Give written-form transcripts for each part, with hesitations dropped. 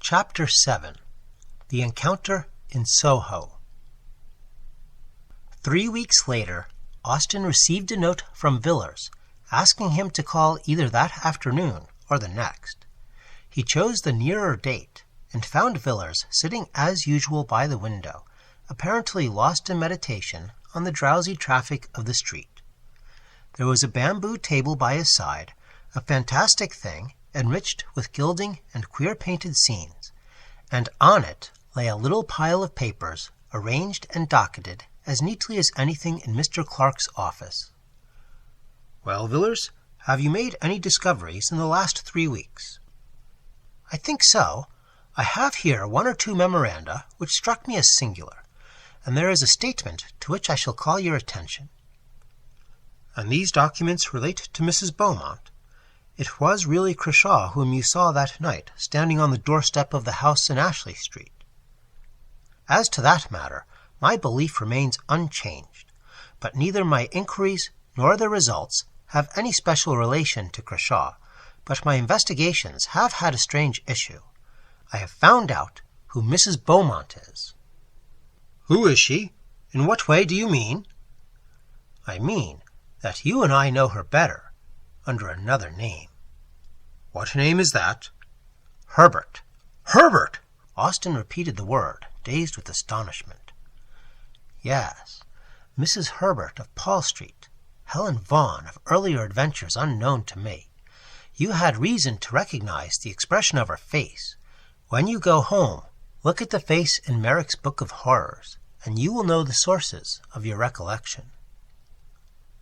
Chapter 7. The Encounter in Soho. 3 weeks later, Austen received a note from Villiers asking him to call either that afternoon or the next. He chose the nearer date and found Villiers sitting as usual by the window, apparently lost in meditation on the drowsy traffic of the street. There was a bamboo table by his side, a fantastic thing enriched with gilding and queer painted scenes, and on it lay a little pile of papers arranged and docketed as neatly as anything in Mr. Clark's office. "Well, Villiers, have you made any discoveries in the last 3 weeks?" "I think so. I have here 1 or 2 memoranda which struck me as singular, and there is a statement to which I shall call your attention." "And these documents relate to Mrs. Beaumont? It was really Crishaw whom you saw that night standing on the doorstep of the house in Ashley Street?" "As to that matter, my belief remains unchanged, but neither my inquiries nor their results have any special relation to Crishaw, but my investigations have had a strange issue. I have found out who Mrs. Beaumont is." "Who is she? In what way do you mean?" "I mean that you and I know her better under another name." "What name is that?" "Herbert." "Herbert!" Austen repeated the word, dazed with astonishment. "Yes, Mrs. Herbert of Paul Street, Helen Vaughan of earlier adventures unknown to me. You had reason to recognize the expression of her face. When you go home, look at the face in Merrick's Book of Horrors, and you will know the sources of your recollection."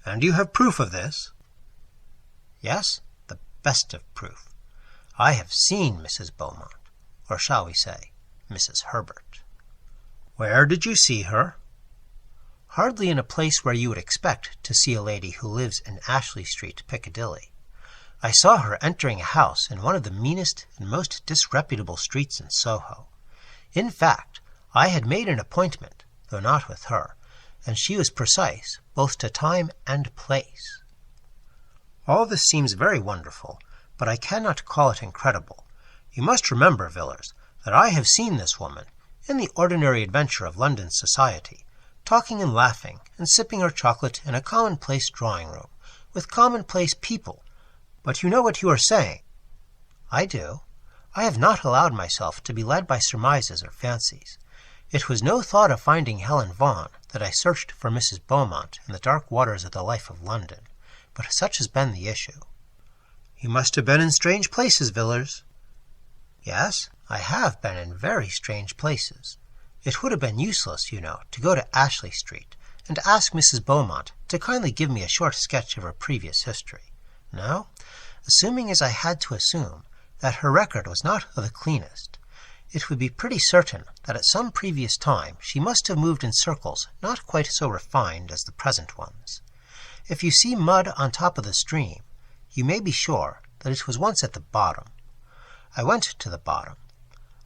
"And you have proof of this?" "Yes, the best of proof. I have seen Mrs. Beaumont, or shall we say, Mrs. Herbert." "Where did you see her?" "Hardly in a place where you would expect to see a lady who lives in Ashley Street, Piccadilly. I saw her entering a house in one of the meanest and most disreputable streets in Soho. In fact, I had made an appointment, though not with her, and she was precise both to time and place." "All this seems very wonderful, but I cannot call it incredible. You must remember, Villiers, that I have seen this woman, in the ordinary adventure of London society, talking and laughing and sipping her chocolate in a commonplace drawing-room, with commonplace people. But you know what you are saying." "I do. I have not allowed myself to be led by surmises or fancies. It was no thought of finding Helen Vaughan that I searched for Mrs. Beaumont in the dark waters of the life of London, but such has been the issue." "You must have been in strange places, Villiers." "Yes, I have been in very strange places. It would have been useless, you know, to go to Ashley Street and ask Mrs. Beaumont to kindly give me a short sketch of her previous history. No, assuming as I had to assume that her record was not of the cleanest, it would be pretty certain that at some previous time she must have moved in circles not quite so refined as the present ones. If you see mud on top of the stream, you may be sure that it was once at the bottom. I went to the bottom.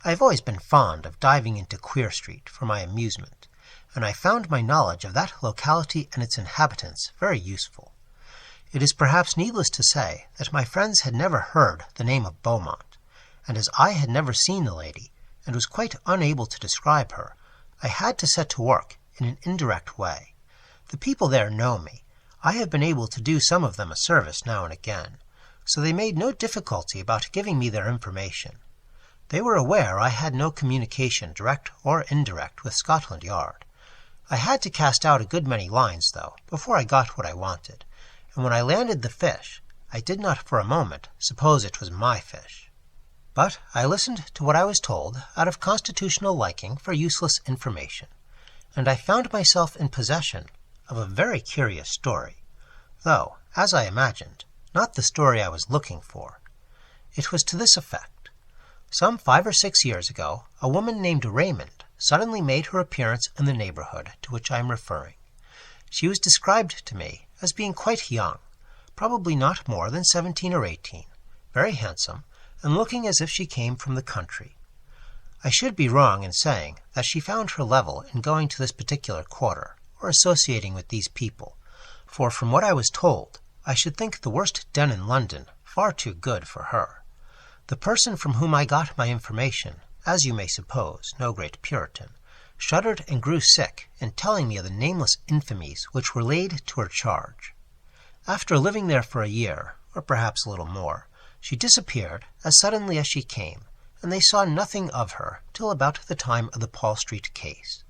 I have always been fond of diving into Queer Street for my amusement, and I found my knowledge of that locality and its inhabitants very useful. It is perhaps needless to say that my friends had never heard the name of Beaumont, and as I had never seen the lady, and was quite unable to describe her, I had to set to work in an indirect way. The people there know me. I have been able to do some of them a service now and again, so they made no difficulty about giving me their information. They were aware I had no communication, direct or indirect, with Scotland Yard. I had to cast out a good many lines, though, before I got what I wanted, and when I landed the fish, I did not for a moment suppose it was my fish. But I listened to what I was told out of constitutional liking for useless information, and I found myself in possession of a very curious story, though, as I imagined, not the story I was looking for. It was to this effect. Some 5 or 6 years ago, a woman named Raymond suddenly made her appearance in the neighborhood to which I am referring. She was described to me as being quite young, probably not more than 17 or 18, very handsome, and looking as if she came from the country. I should be wrong in saying that she found her level in going to this particular quarter, or associating with these people, for from what I was told, I should think the worst den in London far too good for her. The person from whom I got my information as you may suppose, no great Puritan, shuddered and grew sick in telling me of the nameless infamies which were laid to her charge. After living there for a year, or perhaps a little more, she disappeared as suddenly as she came, and they saw nothing of her till about the time of the Paul Street case.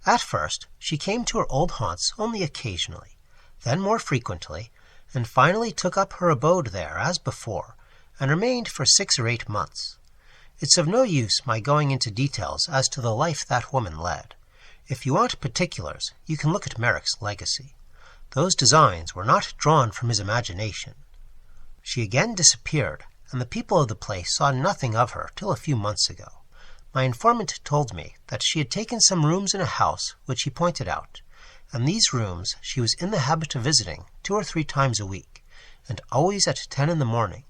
At first she came to her old haunts only occasionally, then more frequently, and finally took up her abode there as before, and remained for 6 or 8 months. It's of no use my going into details as to the life that woman led. If you want particulars, you can look at Merrick's legacy. Those designs were not drawn from his imagination. She again disappeared, and the people of the place saw nothing of her till a few months ago. My informant told me that she had taken some rooms in a house which he pointed out, and these rooms she was in the habit of visiting 2 or 3 times a week, and always at 10 in the morning.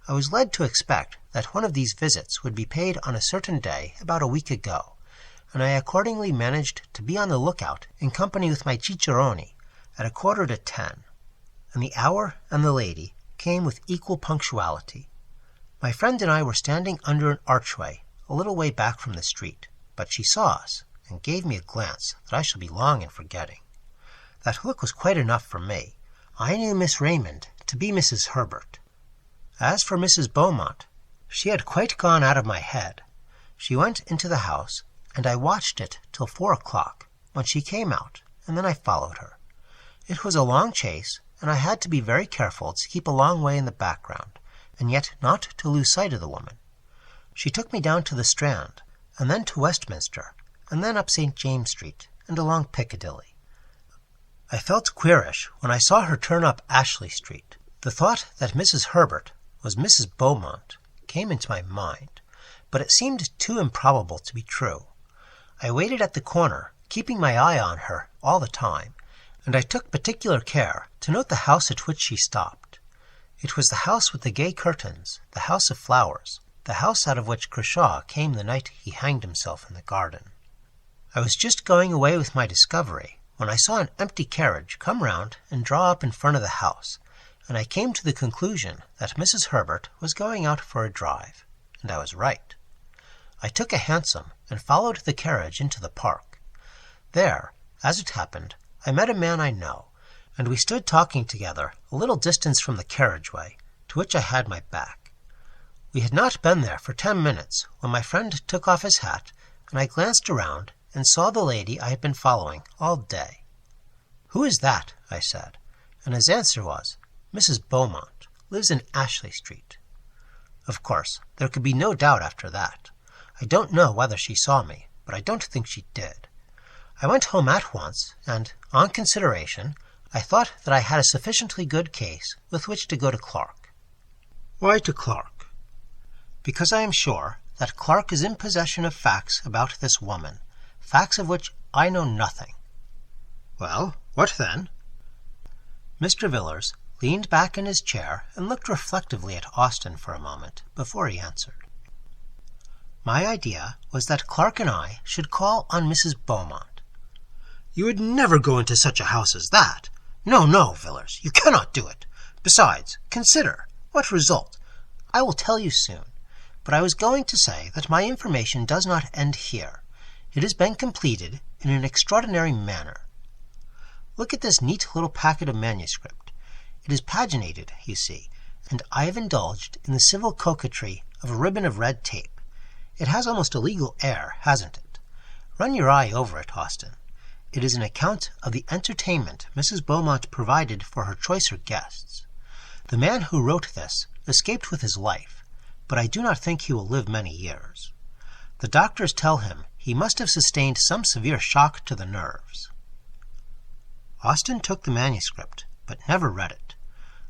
I was led to expect that one of these visits would be paid on a certain day about a week ago, and I accordingly managed to be on the lookout in company with my cicerone at 9:45, and the hour and the lady came with equal punctuality. My friend and I were standing under an archway a little way back from the street, but she saw us and gave me a glance that I shall be long in forgetting. That look was quite enough for me. I knew Miss Raymond to be Mrs. Herbert. As for Mrs. Beaumont, she had quite gone out of my head. She went into the house, and I watched it till 4 o'clock, when she came out, and then I followed her. It was a long chase, and I had to be very careful to keep a long way in the background, and yet not to lose sight of the woman. She took me down to the Strand, and then to Westminster, and then up St. James Street, and along Piccadilly. I felt queerish when I saw her turn up Ashley Street. The thought that Mrs. Herbert was Mrs. Beaumont came into my mind, but it seemed too improbable to be true. I waited at the corner, keeping my eye on her all the time, and I took particular care to note the house at which she stopped. It was the house with the gay curtains, the house of flowers, the house out of which Kershaw came the night he hanged himself in the garden. I was just going away with my discovery when I saw an empty carriage come round and draw up in front of the house, and I came to the conclusion that Mrs. Herbert was going out for a drive, and I was right. I took a hansom and followed the carriage into the park. There, as it happened, I met a man I know, and we stood talking together a little distance from the carriageway, to which I had my back. We had not been there for 10 minutes when my friend took off his hat, and I glanced around and saw the lady I had been following all day. "Who is that?" I said, and his answer was, "Mrs. Beaumont, lives in Ashley Street." Of course, there could be no doubt after that. I don't know whether she saw me, but I don't think she did. I went home at once, and, on consideration, I thought that I had a sufficiently good case with which to go to Clark. Why to Clark? Because I am sure that Clark is in possession of facts about this woman, facts of which I know nothing. Well, what then? Mr. Villiers leaned back in his chair and looked reflectively at Austin for a moment before he answered. My idea was that Clark and I should call on Mrs. Beaumont. You would never go into such a house as that. No, no, Villiers, you cannot do it. Besides, consider. What result? I will tell you soon. But I was going to say that my information does not end here. It has been completed in an extraordinary manner. Look at this neat little packet of manuscript. It is paginated, you see, and I have indulged in the civil coquetry of a ribbon of red tape. It has almost a legal air, hasn't it? Run your eye over it, Austin. It is an account of the entertainment Mrs. Beaumont provided for her choicer guests. The man who wrote this escaped with his life, but I do not think he will live many years. The doctors tell him he must have sustained some severe shock to the nerves. Austin took the manuscript, but never read it.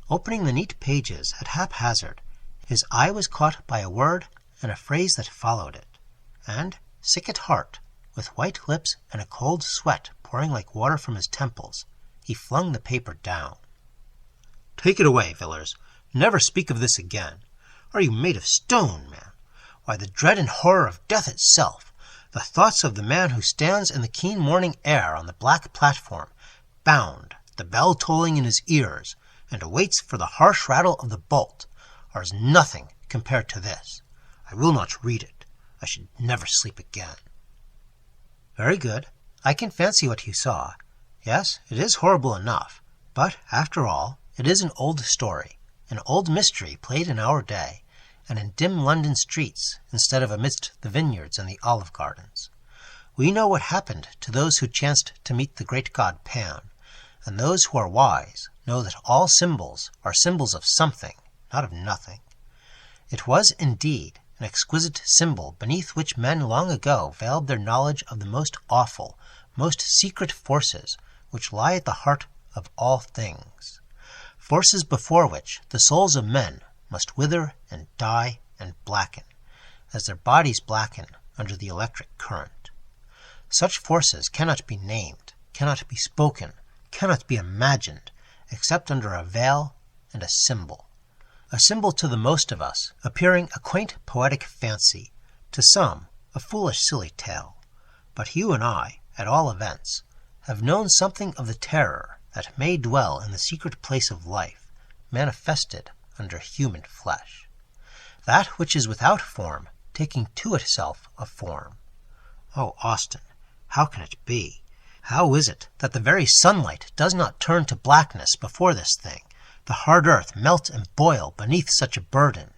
Opening the neat pages at haphazard, his eye was caught by a word and a phrase that followed it, and, sick at heart, with white lips and a cold sweat pouring like water from his temples, he flung the paper down. Take it away, Villiers. Never speak of this again. Are you made of stone, man? Why, the dread and horror of death itself, the thoughts of the man who stands in the keen morning air on the black platform, bound, the bell tolling in his ears, and awaits for the harsh rattle of the bolt, are as nothing compared to this. I will not read it. I should never sleep again." "Very good. I can fancy what you saw. Yes, it is horrible enough. But, after all, it is an old story, an old mystery played in our day, and in dim London streets instead of amidst the vineyards and the olive gardens. We know what happened to those who chanced to meet the great god Pan, and those who are wise know that all symbols are symbols of something, not of nothing. It was, indeed, an exquisite symbol beneath which men long ago veiled their knowledge of the most awful, most secret forces which lie at the heart of all things, forces before which the souls of men must wither and die and blacken, as their bodies blacken under the electric current. Such forces cannot be named, cannot be spoken, cannot be imagined, except under a veil and a symbol to the most of us appearing a quaint poetic fancy, to some a foolish silly tale. But you and I, at all events, have known something of the terror that may dwell in the secret place of life, manifested under human flesh. That which is without form, taking to itself a form. Oh, Austin, how can it be? How is it that the very sunlight does not turn to blackness before this thing, the hard earth melt and boil beneath such a burden?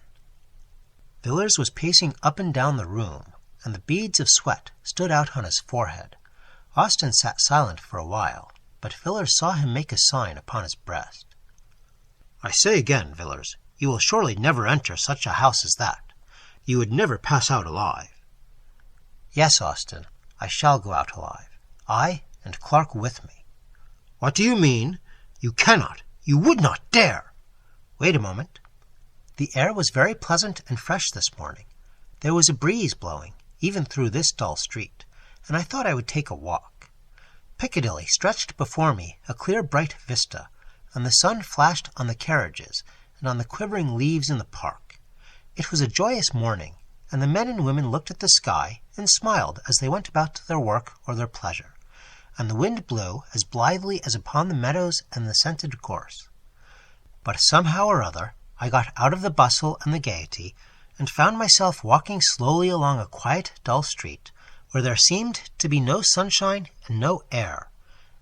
Villiers was pacing up and down the room, and the beads of sweat stood out on his forehead. Austin sat silent for a while, but Villiers saw him make a sign upon his breast. "I say again, Villiers, you will surely never enter such a house as that. You would never pass out alive." "Yes, Austin, I shall go out alive. I and Clark with me." "What do you mean? You cannot, you would not dare!" "Wait a moment. The air was very pleasant and fresh this morning. There was a breeze blowing, even through this dull street, and I thought I would take a walk. Piccadilly stretched before me a clear bright vista, and the sun flashed on the carriages and on the quivering leaves in the park. It was a joyous morning, and the men and women looked at the sky and smiled as they went about their work or their pleasure, and the wind blew as blithely as upon the meadows and the scented gorse. But somehow or other I got out of the bustle and the gaiety, and found myself walking slowly along a quiet, dull street, where there seemed to be no sunshine and no air,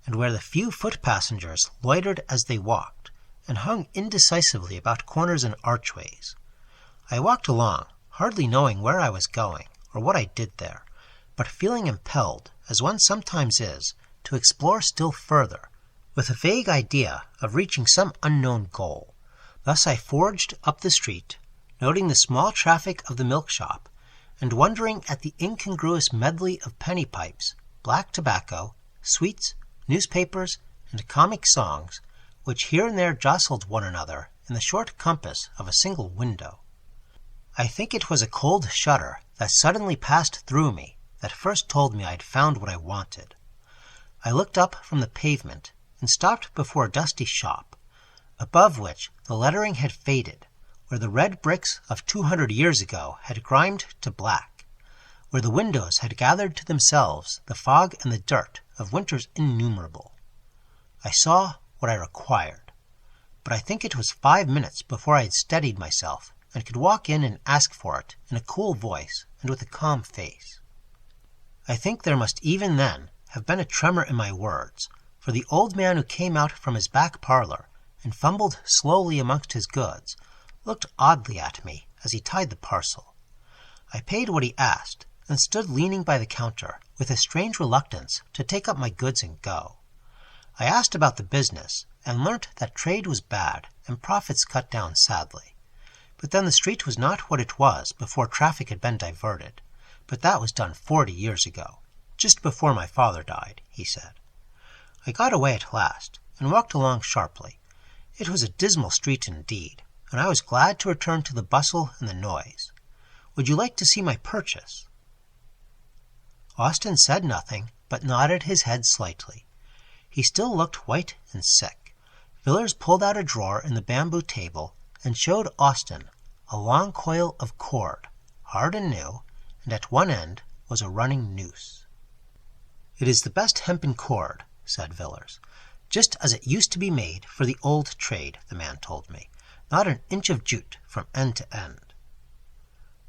and where the few foot-passengers loitered as they walked, and hung indecisively about corners and archways. I walked along, hardly knowing where I was going, or what I did there, but feeling impelled, as one sometimes is, to explore still further, with a vague idea of reaching some unknown goal. Thus I forged up the street, noting the small traffic of the milk shop, and wondering at the incongruous medley of penny pipes, black tobacco, sweets, newspapers, and comic songs, which here and there jostled one another in the short compass of a single window. I think it was a cold shudder that suddenly passed through me that first told me I had found what I wanted. I looked up from the pavement and stopped before a dusty shop, above which the lettering had faded, where the red bricks of 200 years ago had grimed to black, where the windows had gathered to themselves the fog and the dirt of winters innumerable. I saw what I required, but I think it was 5 minutes before I had steadied myself and could walk in and ask for it in a cool voice and with a calm face. I think there must even then have been a tremor in my words, for the old man who came out from his back parlor and fumbled slowly amongst his goods looked oddly at me as he tied the parcel. I paid what he asked, and stood leaning by the counter with a strange reluctance to take up my goods and go. I asked about the business, and learnt that trade was bad and profits cut down sadly. But then the street was not what it was before traffic had been diverted, but that was done 40 years ago, just before my father died, he said. I got away at last, and walked along sharply. It was a dismal street indeed, and I was glad to return to the bustle and the noise. Would you like to see my purchase?" Austin said nothing, but nodded his head slightly. He still looked white and sick. Villiers pulled out a drawer in the bamboo table and showed Austin a long coil of cord, hard and new, and at one end was a running noose. "It is the best hempen cord," said Villiers, "just as it used to be made for the old trade," the man told me. "Not an inch of jute from end to end."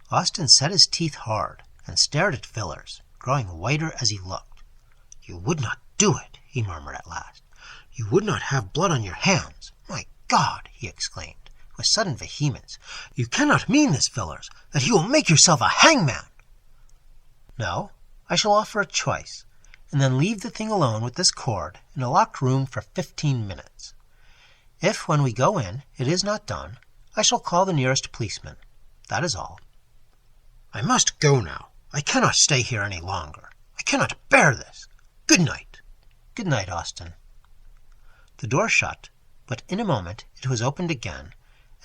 Austin set his teeth hard, and stared at Villiers, growing whiter as he looked. "You would not do it," he murmured at last. "You would not have blood on your hands. My God!" he exclaimed, with sudden vehemence. "You cannot mean this, Villiers, that you will make yourself a hangman!" "No, I shall offer a choice, and then leave the thing alone with this cord in a locked room for 15 minutes. If, when we go in, it is not done, I shall call the nearest policeman. That is all." "I must go now. I cannot stay here any longer. I cannot bear this. Good night." "Good night, Austin." The door shut, but in a moment it was opened again,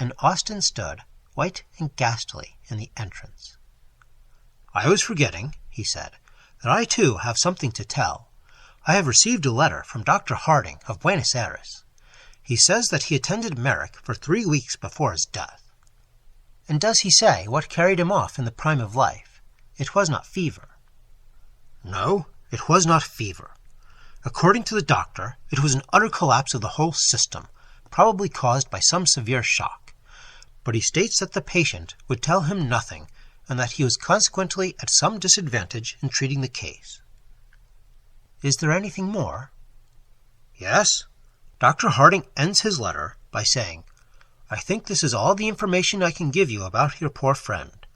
and Austin stood, white and ghastly, in the entrance. "I was forgetting," he said, "that I too have something to tell. I have received a letter from Dr. Harding of Buenos Aires. He says that he attended Merrick for 3 weeks before his death." "And does he say what carried him off in the prime of life? It was not fever." "No, it was not fever. According to the doctor, it was an utter collapse of the whole system, probably caused by some severe shock. But he states that the patient would tell him nothing, and that he was consequently at some disadvantage in treating the case." "Is there anything more?" "Yes. Dr. Harding ends his letter by saying, 'I think this is all the information I can give you about your poor friend.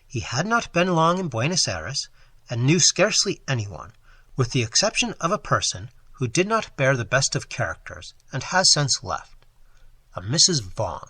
He had not been long in Buenos Aires, and knew scarcely anyone, with the exception of a person who did not bear the best of characters, and has since left, a Mrs. Vaughan.